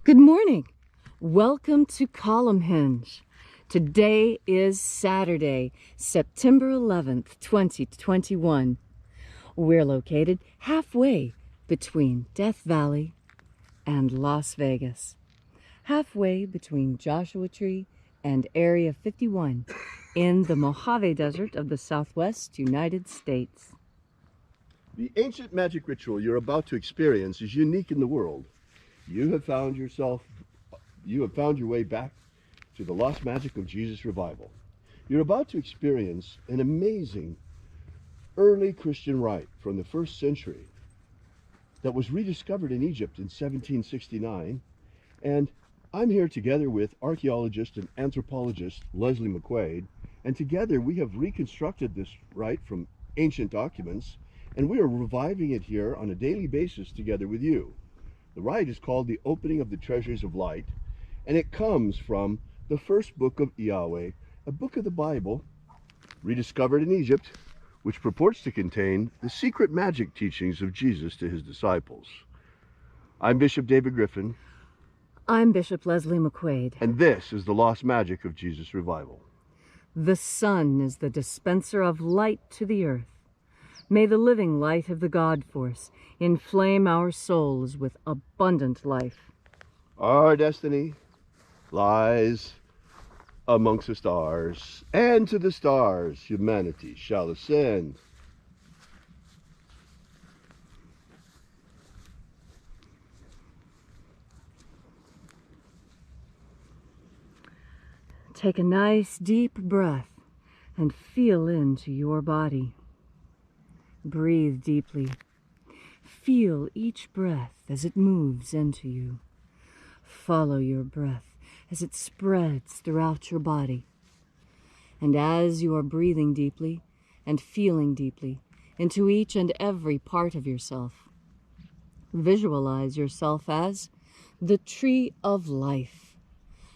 Good morning. Welcome to Column Hinge. Today is Saturday, September 11th, 2021. We're located halfway between Death Valley and Las Vegas. Halfway between Joshua Tree and Area 51 in the Mojave Desert of the Southwest United States. The ancient magic ritual you're about to experience is unique in the world. You have found your way back to the lost magic of Jesus revival. You're about to experience an amazing early Christian rite from the 1st century that was rediscovered in Egypt in 1769. And I'm here together with archaeologist and anthropologist Leslie McQuade, and together we have reconstructed this rite from ancient documents, and we are reviving it here on a daily basis together with you. The rite is called the Opening of the Treasures of Light, and it comes from the first book of Yahweh, a book of the Bible rediscovered in Egypt, which purports to contain the secret magic teachings of Jesus to his disciples. I'm Bishop David Griffin. I'm Bishop Leslie McQuade. And this is the lost magic of Jesus revival. The sun is the dispenser of light to the earth. May the living light of the God Force inflame our souls with abundant life. Our destiny lies amongst the stars, and to the stars humanity shall ascend. Take a nice deep breath and feel into your body. Breathe deeply. Feel each breath as it moves into you. Follow your breath as it spreads throughout your body. And as you are breathing deeply and feeling deeply into each and every part of yourself, visualize yourself as the tree of life,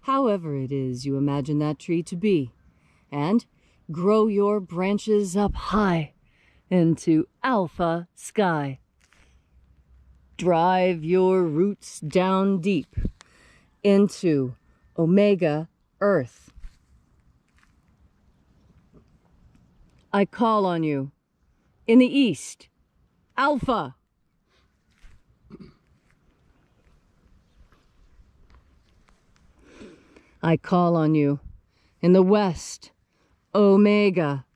however it is you imagine that tree to be, and grow your branches up high into alpha sky. Drive your roots down deep into omega earth. I call on you in the east, alpha. I call on you in the west, omega.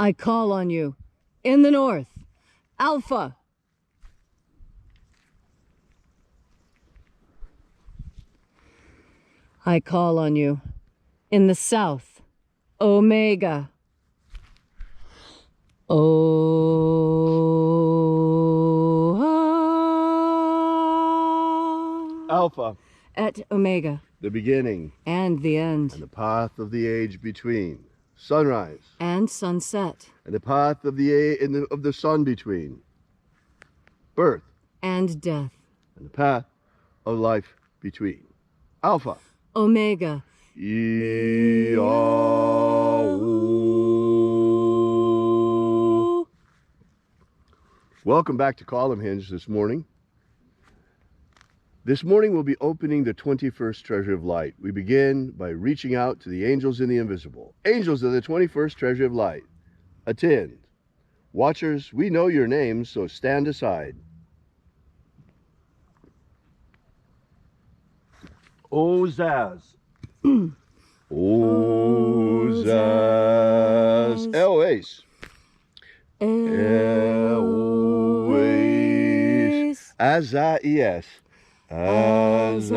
I call on you in the north, alpha. I call on you in the south, omega. Alpha. Et omega. The beginning. And the end. And the path of the age between. Sunrise. And sunset. And the path of the sun between. Birth. And death. And the path of life between. Alpha. Omega. Welcome back to Column Hinge this morning. This morning we'll be opening the 21st Treasure of Light. We begin by reaching out to the angels in the invisible. Angels of the 21st Treasure of Light, attend. Watchers, we know your names, so stand aside. Ozaz. Ozaz. Eloise. Eloise. Azaias. Azaias.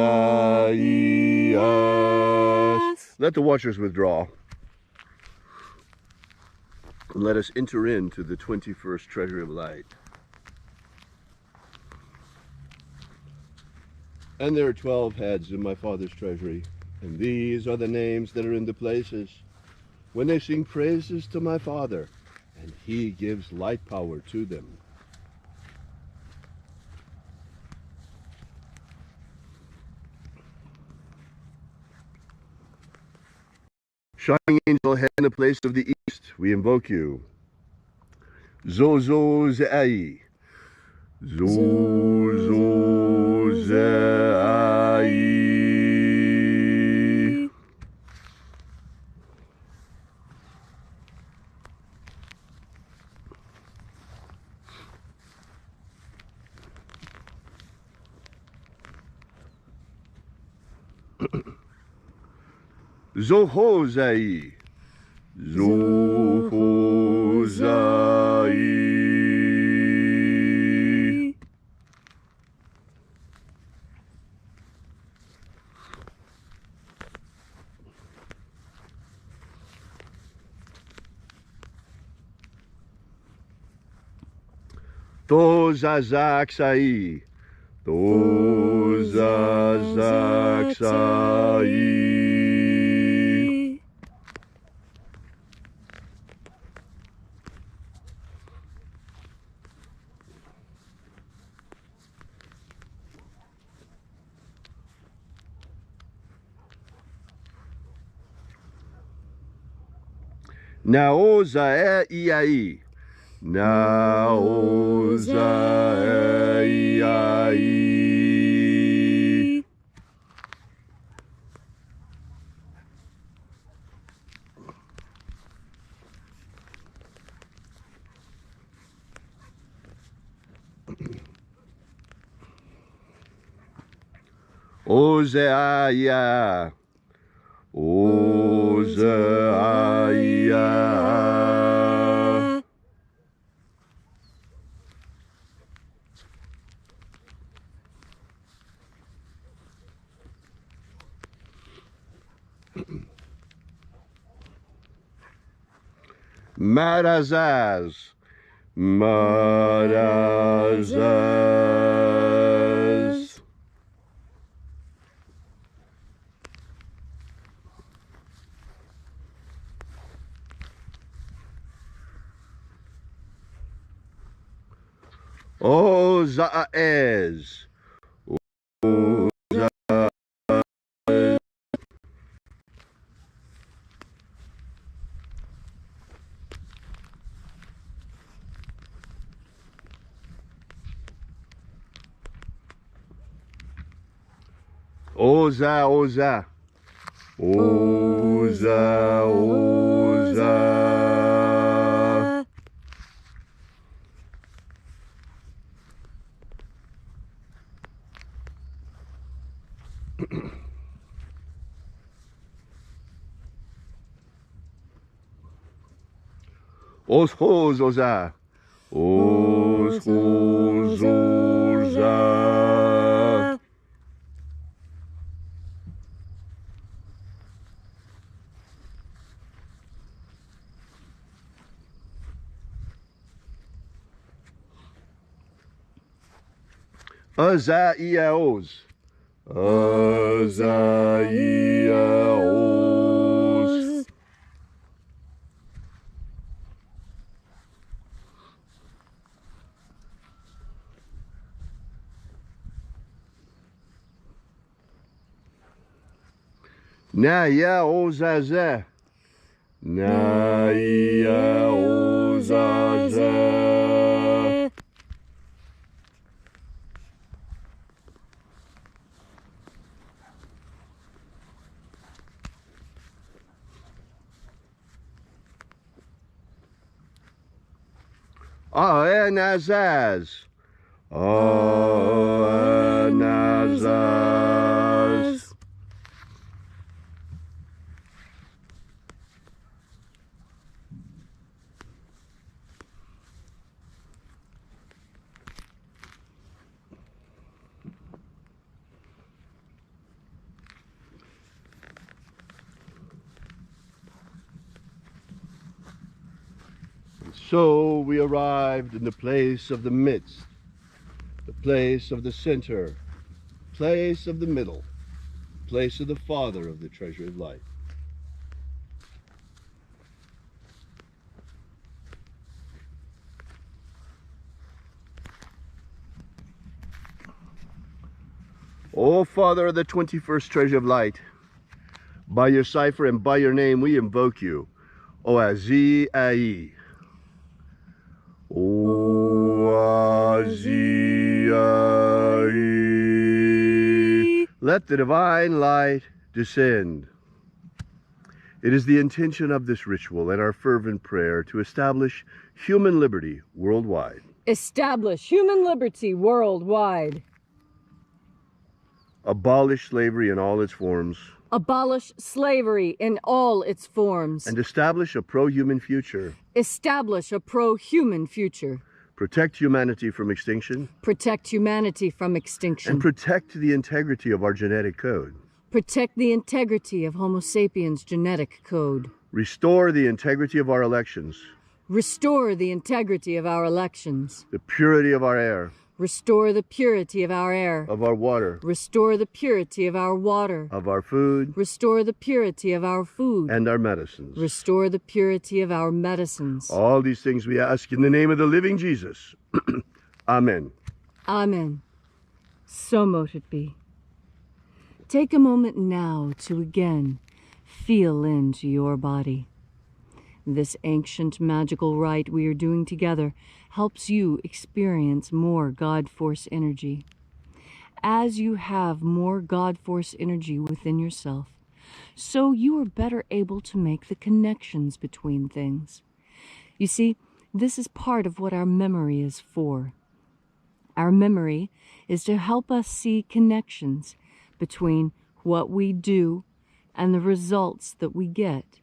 Let the watchers withdraw. And let us enter into the 21st Treasure of Light. And there are 12 heads in my Father's treasury, and these are the names that are in the places when they sing praises to my Father, and he gives light power to them. Shining angel, head in the place of the east, we invoke you. Zozo Ze'ai. Zuzozai. Zohozai. Zohozai. Tozazaksai. Tozazaksai. Naoza iai. Naoza iai. Ozeaya. Ozeaya. Marazaz. Marazaz. Ozaez. Oza, oza. Oza, oza. Oshozoza. Oshozoza. Azaiaos. Azaiaos. Naya ozaza. Naya ozaza. Aenazaz. Aenazaz. So we arrived in the place of the midst, the place of the center, place of the middle, place of the Father of the treasure of life. O Father of the 21st treasure of light, by your cipher and by your name we invoke you. Oazi Ai. Oazi Let the divine light descend. It is the intention of this ritual and our fervent prayer to establish human liberty worldwide. Establish human liberty worldwide. Abolish slavery in all its forms. Abolish slavery in all its forms. And establish a pro-human future. Establish a pro-human future. Protect humanity from extinction. Protect humanity from extinction. And protect the integrity of our genetic code. Protect the integrity of Homo sapiens' genetic code. Restore the integrity of our elections. Restore the integrity of our elections. The purity of our air. Restore the purity of our air. Of our water. Restore the purity of our water. Of our food. Restore the purity of our food. And our medicines. Restore the purity of our medicines. All these things we ask in the name of the living Jesus. Amen. Amen. So mote it be. Take a moment now to again feel into your body. This ancient magical rite we are doing together helps you experience more God Force energy. As you have more God Force energy within yourself, so you are better able to make the connections between things. You see, this is part of what our memory is for. Our memory is to help us see connections between what we do and the results that we get.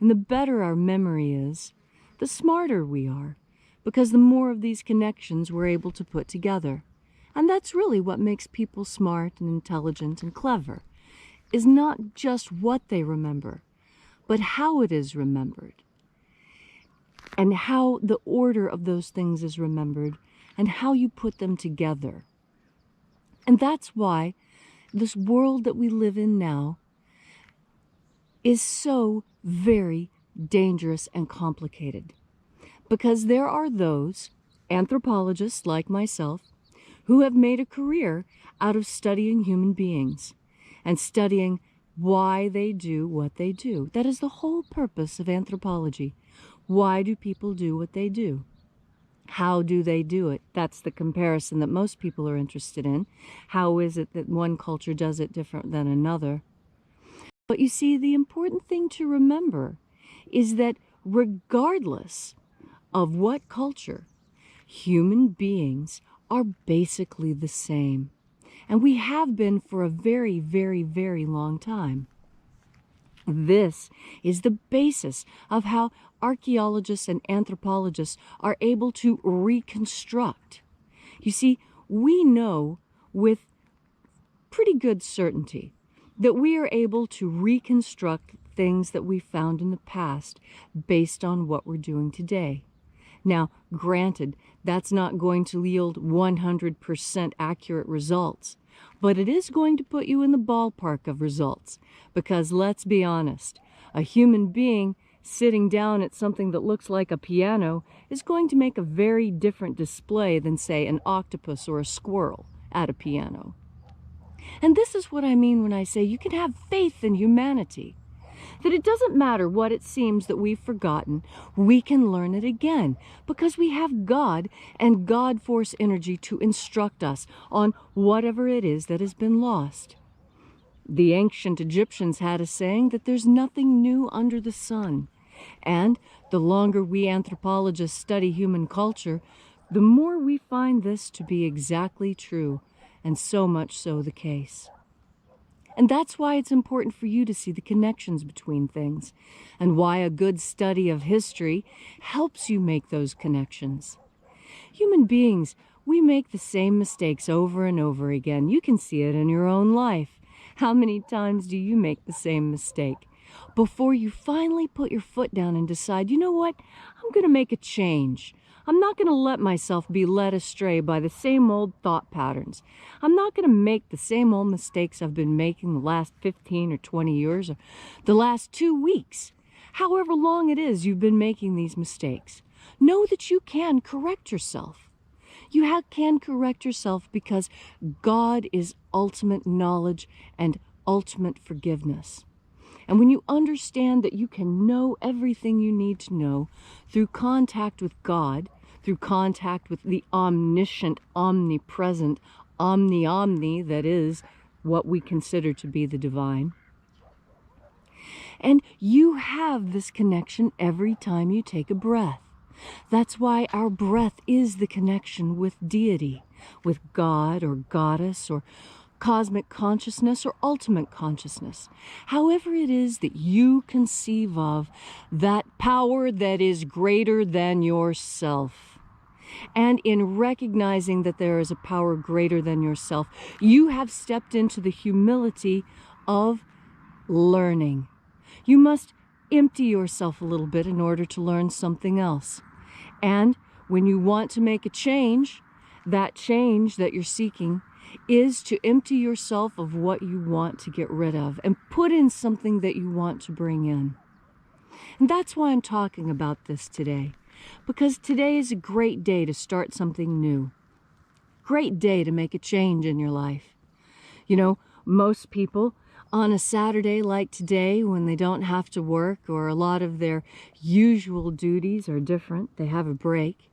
And the better our memory is, the smarter we are, because the more of these connections we're able to put together. And that's really what makes people smart and intelligent and clever, is not just what they remember, but how it is remembered, and how the order of those things is remembered, and how you put them together. And that's why this world that we live in now is so very dangerous and complicated. Because there are those, anthropologists like myself, who have made a career out of studying human beings and studying why they do what they do. That is the whole purpose of anthropology. Why do people do what they do? How do they do it? That's the comparison that most people are interested in. How is it that one culture does it different than another? But you see, the important thing to remember is that regardless of what culture, human beings are basically the same. And we have been for a very, very, very long time. This is the basis of how archaeologists and anthropologists are able to reconstruct. You see, we know with pretty good certainty that we are able to reconstruct things that we found in the past based on what we're doing today. Now, granted, that's not going to yield 100% accurate results, but it is going to put you in the ballpark of results, because let's be honest, a human being sitting down at something that looks like a piano is going to make a very different display than, say, an octopus or a squirrel at a piano. And this is what I mean when I say you can have faith in humanity. That it doesn't matter what it seems that we've forgotten, we can learn it again, because we have God and God Force energy to instruct us on whatever it is that has been lost. The ancient Egyptians had a saying that there's nothing new under the sun. And the longer we anthropologists study human culture, the more we find this to be exactly true, and so much so the case. And that's why it's important for you to see the connections between things, and why a good study of history helps you make those connections. Human beings, we make the same mistakes over and over again. You can see it in your own life. How many times do you make the same mistake before you finally put your foot down and decide, you know what, I'm going to make a change. I'm not going to let myself be led astray by the same old thought patterns. I'm not going to make the same old mistakes I've been making the last 15 or 20 years or the last 2 weeks. However long it is you've been making these mistakes, know that you can correct yourself. You can correct yourself because God is ultimate knowledge and ultimate forgiveness. And when you understand that you can know everything you need to know through contact with God, through contact with the omniscient, omnipresent, omni that is what we consider to be the divine. And you have this connection every time you take a breath. That's why our breath is the connection with deity, with God or goddess or cosmic consciousness or ultimate consciousness. However it is that you conceive of that power that is greater than yourself. And in recognizing that there is a power greater than yourself, you have stepped into the humility of learning. You must empty yourself a little bit in order to learn something else. And when you want to make a change, that change that you're seeking is to empty yourself of what you want to get rid of and put in something that you want to bring in. And that's why I'm talking about this today, because today is a great day to start something new. Great day to make a change in your life. You know, most people on a Saturday like today, when they don't have to work or a lot of their usual duties are different, they have a break,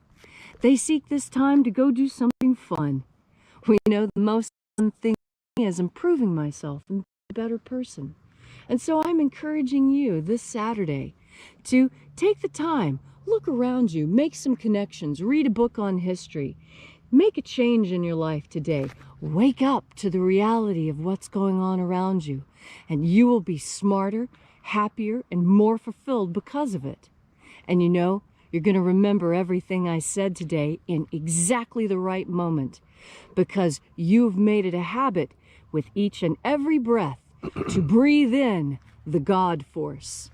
they seek this time to go do something fun. We know the most fun thing is improving myself and being a better person. And so I'm encouraging you this Saturday to take the time, look around you, make some connections, read a book on history, make a change in your life today. Wake up to the reality of what's going on around you, and you will be smarter, happier, and more fulfilled because of it. And you know, you're going to remember everything I said today in exactly the right moment, because you've made it a habit with each and every breath to breathe in the God force.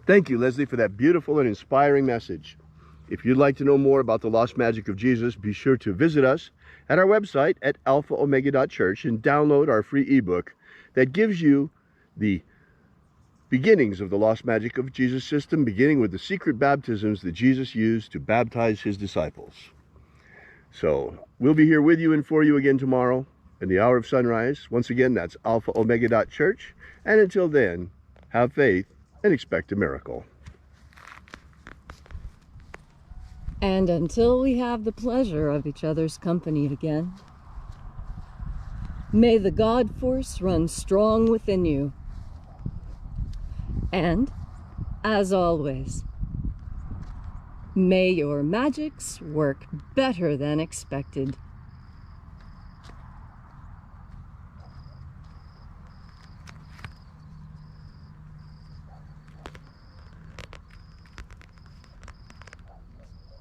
Thank you, Leslie, for that beautiful and inspiring message. If you'd like to know more about the lost magic of Jesus, be sure to visit us at our website at alphaomega.church and download our free ebook that gives you the beginnings of the lost magic of Jesus system, beginning with the secret baptisms that Jesus used to baptize his disciples. So we'll be here with you and for you again tomorrow in the hour of sunrise. Once again, that's alphaomega.church. And until then, have faith and expect a miracle. And until we have the pleasure of each other's company again, may the God force run strong within you. And, as always, may your magics work better than expected.